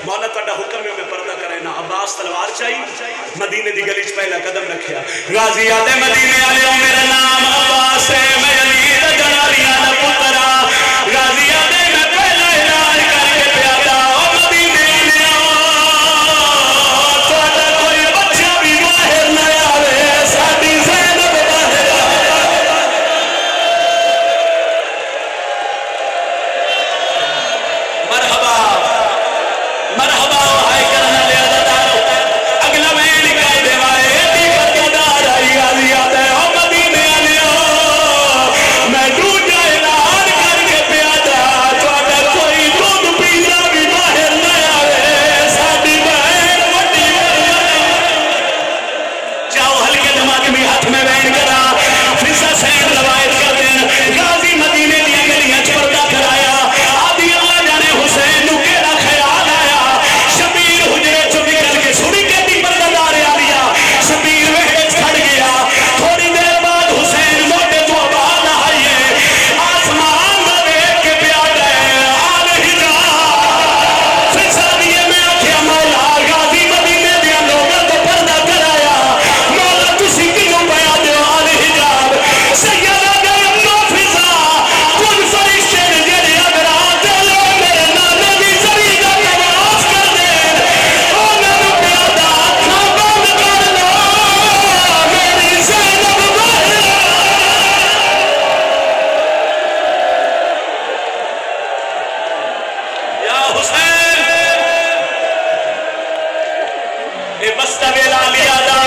मौला तुहाडा हुक्म है मैं पर्दा करे ना अब्बास तलवार चाहिए मदीने दी गली च पहला कदम रखिया गाजी आते मदीने वाले मेरा नाम अब्बास है मैं अली दा जनारियां दा पुत्रा गाजी आते मैं पहला ऐलान करके प्यादा ओ मदीने वाले तुहाडा कोई बच्चा भी बाहर ना आवे साडी ज़ैनब बाहर मरहबा मरहबा हाय करना ले अदादारो अगला मैं निकाय देवाए दी बरकदार आई गाजी आते ओ मदीने वाले मैं दूजा ऐलान करके प्यादा तुहाडा कोई दूध पीना भी बाहर ना आवे साडी बहन वड्डी जाओ हल्के दिमाग में हाथ में बैठ करा फिजा सैन रवायत कर देन गाजी मदीने दी गलियां च पर्दा कराया आदि अल्लाह जाने हुसैन नु केड़ा ख्याल आया शबीर हुजरे चो निकल के सुनी के दी बरकदार आ लिया शबीर वेहड़े च खड़ गया थोड़ी देर बाद हुसैन मोटे तो आवाज आई है आसमान दा देख के प्यार है आल हिजाब फिजा दिए मैं आख्या मौला गाजी मदीने दे लोगां तो पर्दा कराया मौला तुसी किनु पया दे आल हिजाब सैयदा दे अम्मा फिजा कुल फरिश्ते ने जेड़े अगर आते लो मेरे नाने दी जरी दा तवाफ कर दे ओना नु प्यादा अखां बंद कर लो मेरी ज़ैनब बाहर या हुसैन ए बस्ता वेला लिया दा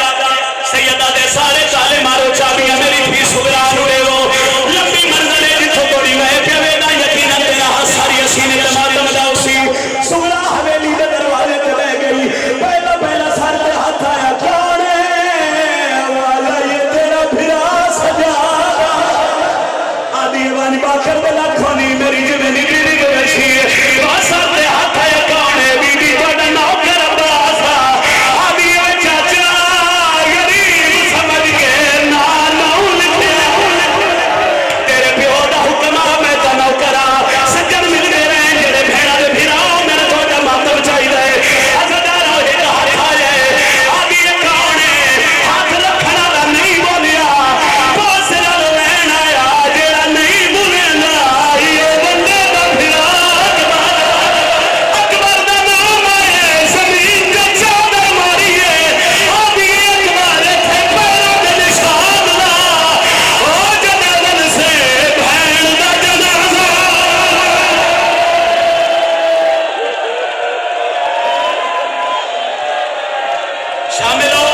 सैयदा दे सारे ताले मारो चाबियां मेरी थी सुगरा नु देवो लंबी मंजिल है जिथों तोड़ी मैं पे वेदा यकीनन तेरा हाथ सारी सीने ते मातम दा उसी सुगरा हवेली दे दरवाजे ते ले गई पहला पहला सर पे हाथ आया कौन है वाला ये तेरा भिरा सजा आदि वाली बाकर दे लाखों नी मेरी जिवे निकली गई सी सर पे हाथ आया कौन है बीबी तोड़ा नौकर अब्बास आदि ओ चाचा गरीब समझ के ना नाउ लिखे तेरे प्यो दा हुक्म आ मैं ता नौकरा सज्जन मिलदे रहे जेड़े भेड़ा दे भिराओ मेरा तोड़ा मातम चाहिए अज़दारो एक हाथ आए आदि कौन है हाथ रखण वाला नहीं बोलिया बोस नाल लैण आया जेड़ा नहीं बोलेंदा ये बंदे दा भिरा अकबर दा नाम आए ज़मीन ते चादर मारिए आदि अकबर थे पैरों दे निशान ला ओ जनाज़न से भैन दा जनाज़ा शामिल हो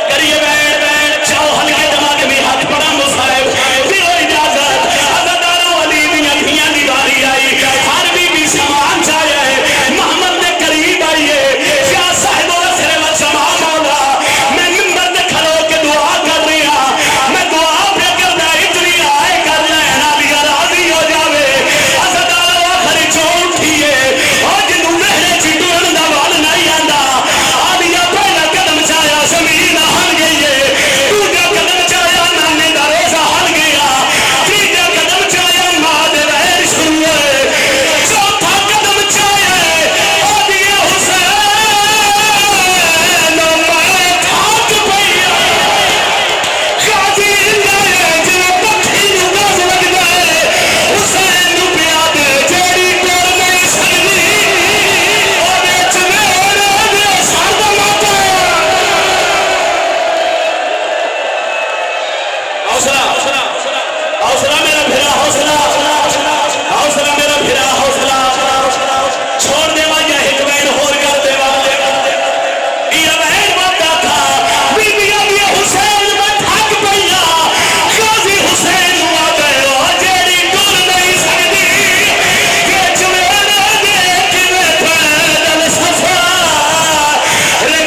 करिए बैठ जाओ हल्के दिमाग में हाथ पड़ा मुसाहिब दियो इजाजत अज़दारो अली दी अखियां दी बारी आई हर बीबी सामान चाहिए मोहम्मद दे करीब आइए या साहिबो असरे व जमा मौला मैं मिंबर ते खड़ो के दुआ कर रहा मैं दुआ पे करदा इतनी आए कर लेना दिया राजी हो जावे अज़दारो आखिरी जो उठिए ओ जिनु मेहरे च डुलन दा वाल नहीं आंदा आदिया पहला कदम चाया ज़मीन हल गई है दूजा कदम चाया नाने दा रोज़ा हल गया तीजा कदम चाया मां दे वैर शुरू है चौथा कदम चाया आदिया हुसैन मैं थाक पईया गाजी लाए जिवे पत्थी नु गज लगदा है हुसैन नु प्याद जेड़ी कोल नहीं सकदी ओदे च मेरे दे सर्द माता हौसला हौसला मेरा भिरा हौसला हौसला मेरा भिरा हौसला छोड़ देवा या एक बैन होर कर देवा ये बैन वादा था बीबी अली हुसैन में थक पईया गाजी हुसैन नु आ गए ओ जेड़ी डुल नहीं सकदी के चमेरे दे किवे पैदल सफर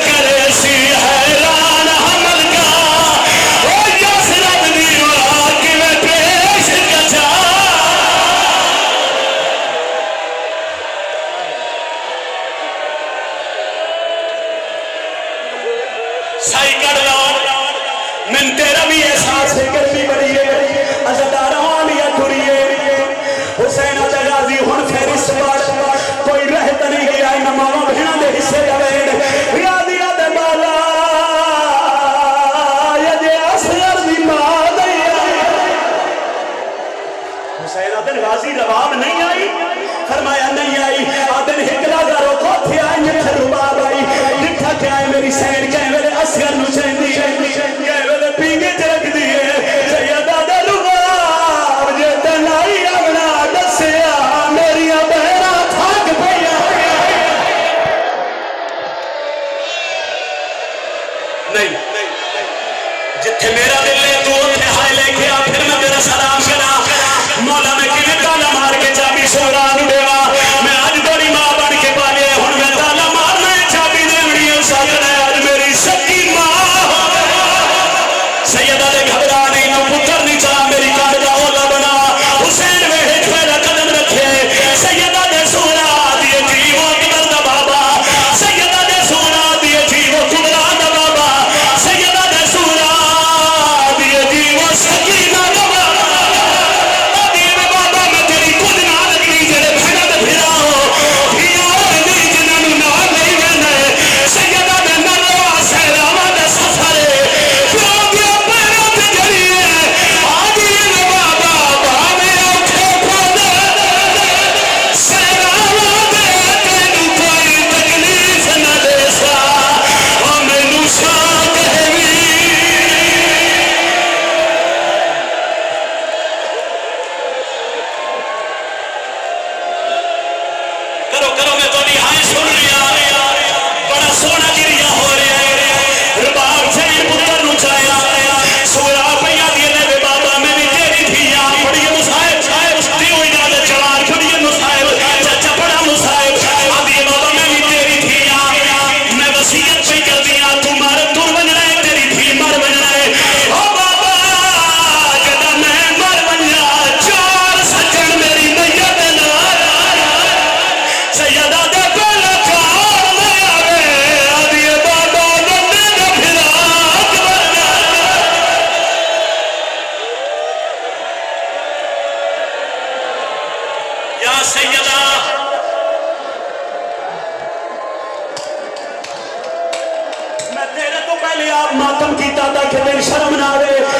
करे सी हैरान हमल का ओ यासरत दी किवे पेश कचा साई कर लो मैं तेरा भी एहसास है गर्मी बड़ी है अज़दारो वालिया खुरिए हुसैन आजा गाजी हुन फेरिस कोई रह नहीं गया नमावा सैयदा दे पहला चार ले आवे आदि बाबा नंदे दे फिराक बना या सैयदा मैं तेरे तो पहले आप मातम कीता था कि तेरी शर्म ना आवे